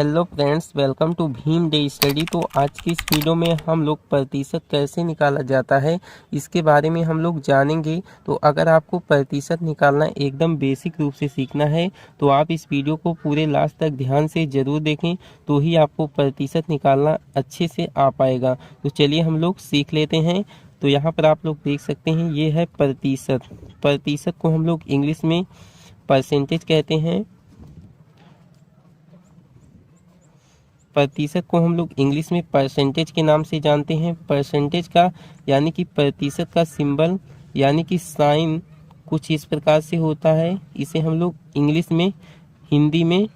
Hello friends, welcome to Bhim day study. तो आज की इस वीडियो में हम लोग प्रतिशत कैसे निकाला जाता है इसके बारे में हम लोग जानेंगे। तो अगर आपको प्रतिशत निकालना एकदम बेसिक रूप से सीखना है तो आप इस वीडियो को पूरे लास्ट तक ध्यान से ज़रूर देखें, तो ही आपको प्रतिशत निकालना अच्छे से आ पाएगा। तो चलिए हम लोग सीख लेते हैं। तो यहाँ पर आप लोग देख सकते हैं, ये है प्रतिशत। प्रतिशत को हम लोग इंग्लिश में परसेंटेज कहते हैं। प्रतिशत को हम लोग इंग्लिश में परसेंटेज के नाम से जानते हैं। परसेंटेज का यानी कि प्रतिशत का सिंबल यानी कि साइन कुछ इस प्रकार से होता है। इसे हम लोग इंग्लिश में, हिंदी में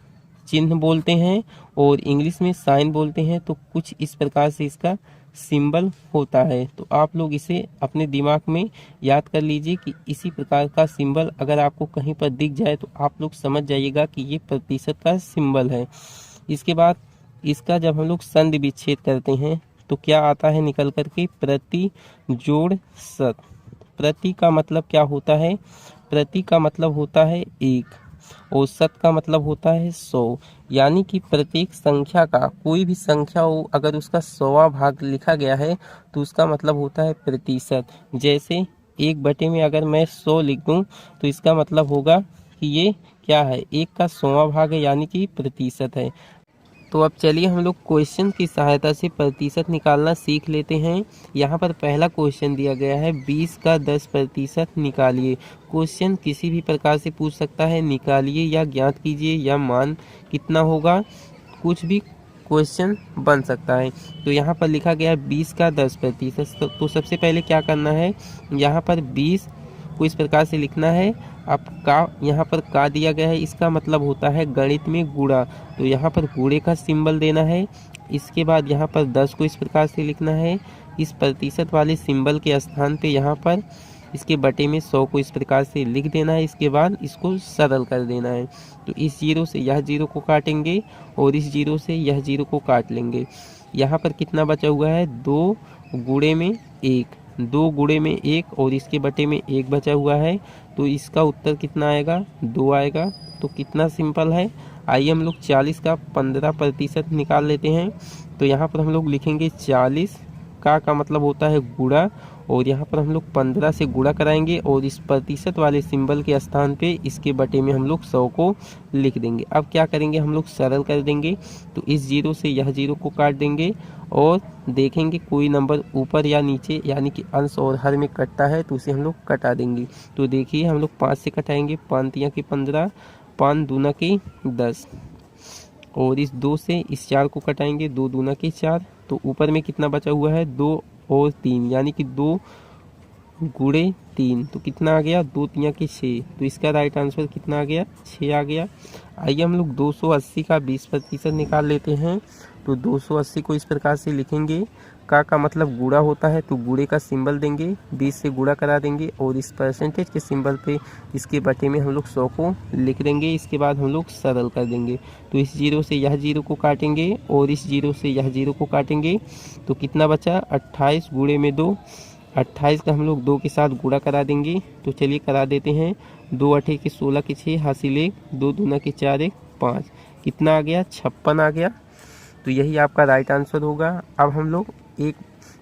चिन्ह बोलते हैं और इंग्लिश में साइन बोलते हैं। तो कुछ इस प्रकार से इसका सिंबल होता है। तो आप लोग इसे अपने दिमाग में याद कर लीजिए कि इसी प्रकार का सिंबल अगर आपको कहीं पर दिख जाए तो आप लोग समझ जाइएगा कि ये प्रतिशत का सिंबल है। इसके बाद इसका जब हम लोग संधि विच्छेद करते हैं तो क्या आता है निकल करके, प्रति जोड़ शत। प्रति का मतलब क्या होता है? प्रति का मतलब होता है एक और शत का मतलब होता है 100। यानी कि प्रत्येक संख्या का, कोई भी संख्या हो, अगर उसका 100वां भाग लिखा गया है तो उसका मतलब होता है प्रतिशत। जैसे 1/में अगर मैं 100 लिख दूं तो इसका मतलब होगा कि ये क्या है, 1 का 100वां भाग है, यानी कि प्रतिशत है। तो अब चलिए हम लोग क्वेश्चन की सहायता से प्रतिशत निकालना सीख लेते हैं। यहाँ पर पहला क्वेश्चन दिया गया है, 20 का 10% निकालिए। क्वेश्चन किसी भी प्रकार से पूछ सकता है, निकालिए या ज्ञात कीजिए या मान कितना होगा, कुछ भी क्वेश्चन बन सकता है। तो यहाँ पर लिखा गया है 20 का 10%। तो सबसे पहले क्या करना है, यहाँ पर 20 को इस प्रकार से लिखना है। अब का, यहाँ पर का दिया गया है, इसका मतलब होता है गणित में गुणा। तो यहाँ पर गुणे का सिंबल देना है। इसके बाद यहाँ पर 10 को इस प्रकार से लिखना है। इस प्रतिशत वाले सिंबल के स्थान पे यहाँ पर इसके बटे में 100 को इस प्रकार से लिख देना है। इसके बाद इसको सरल कर देना है। तो इस जीरो से यह जीरो को काटेंगे और इस जीरो से यह जीरो को काट लेंगे। यहाँ पर कितना बचा हुआ है, 2 गुणे में 1, 2 गुणे में 1 और इसके बटे में 1 बचा हुआ है। तो इसका उत्तर कितना आएगा, 2 आएगा। तो कितना सिंपल है। आइए हम लोग 40 का 15% निकाल लेते हैं। तो यहाँ पर हम लोग लिखेंगे 40 का मतलब होता है गुणा, और यहाँ पर हम लोग 15 से गुणा कराएंगे और इस प्रतिशत वाले सिंबल के स्थान पे इसके बटे में हम लोग 100 को लिख देंगे। अब क्या करेंगे, हम लोग सरल कर देंगे। तो इस जीरो से यह जीरो को काट देंगे और देखेंगे कोई नंबर ऊपर या नीचे, यानी कि अंश और हर में कटता है तो उसे हम लोग कटा देंगे। तो देखिए हम लोग 5 से कटाएंगे, 5 तिया की 15, 5 दूना की 10, और इस 2 से इस 4 को कटाएंगे, 2 दूना की 4। तो ऊपर में कितना बचा हुआ है, 2 और 3, यानी कि 2 गुणे 3। तो कितना आ गया, 2 तिया की 6। तो इसका राइट आंसर कितना आ गया, 6 आ गया। आइए हम लोग 280 का 20% निकाल लेते हैं। तो 280 को इस प्रकार से लिखेंगे, का मतलब गुणा होता है तो गुणे का सिंबल देंगे, 20 से गुणा करा देंगे और इस परसेंटेज के सिंबल पे इसके बटे में हम लोग 100 को लिख देंगे। इसके बाद हम लोग सरल कर देंगे। तो इस जीरो से यह जीरो को काटेंगे और इस जीरो से यह जीरो को काटेंगे। तो कितना बचा, 28 गुणे में 2, 28 का हम लोग 2 के साथ गुणा करा देंगे। तो चलिए करा देते हैं। 2 8 के 16 के 6 हासिल 1, 2 दूना के 4 1 5, कितना आ गया, 56 आ गया। तो यही आपका राइट आंसर होगा। अब हम लोग एक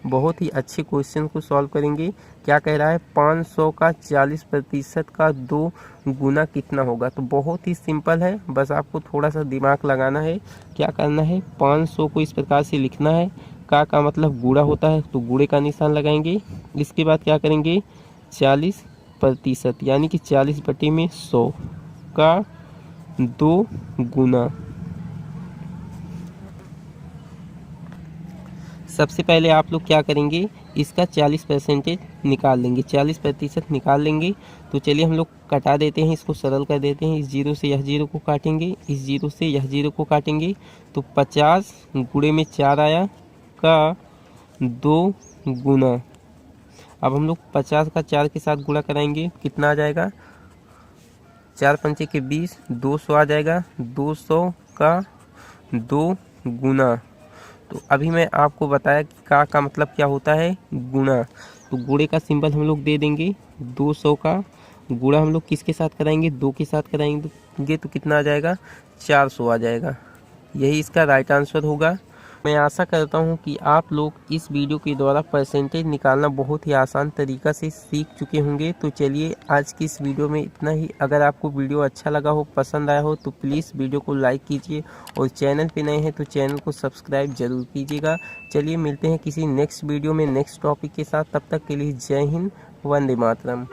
बहुत ही अच्छे क्वेश्चन को सॉल्व करेंगे। क्या कह रहा है, 500 का 40% का 2 गुना कितना होगा। तो बहुत ही सिंपल है, बस आपको थोड़ा सा दिमाग लगाना है। क्या करना है, 500 को इस प्रकार से लिखना है। का मतलब गुणा होता है तो गुणे का निशान लगाएंगे। इसके बाद क्या करेंगे, 40% यानी कि 40 बटे में 100 का 2 गुना। सबसे पहले आप लोग क्या करेंगे, इसका 40% निकाल लेंगे, 40% निकाल लेंगे। तो चलिए हम लोग कटा देते हैं, इसको सरल कर देते हैं। इस जीरो से यह जीरो को काटेंगे, इस जीरो से यह जीरो को काटेंगे। तो 50 गुणे में 4 आया का 2 गुना। अब हम लोग 50 का 4 के साथ गुणा कराएंगे, कितना आ जाएगा, 4 पंचे के 20, 200 आ जाएगा। 200 का 2 गुना। तो अभी मैं आपको बताया कि का मतलब क्या होता है, गुणा। तो गुणे का सिंबल हम लोग दे देंगे। 200 का गुणा हम लोग किसके साथ कराएंगे, 2 के साथ कराएंगे। तो कितना आ जाएगा, 400 आ जाएगा। यही इसका राइट आंसर होगा। मैं आशा करता हूँ कि आप लोग इस वीडियो के द्वारा परसेंटेज निकालना बहुत ही आसान तरीक़ा से सीख चुके होंगे। तो चलिए आज की इस वीडियो में इतना ही। अगर आपको वीडियो अच्छा लगा हो, पसंद आया हो, तो प्लीज़ वीडियो को लाइक कीजिए और चैनल पे नए हैं तो चैनल को सब्सक्राइब जरूर कीजिएगा। चलिए मिलते हैं किसी नेक्स्ट वीडियो में नेक्स्ट टॉपिक के साथ। तब तक के लिए जय हिंद, वंदे मातरम।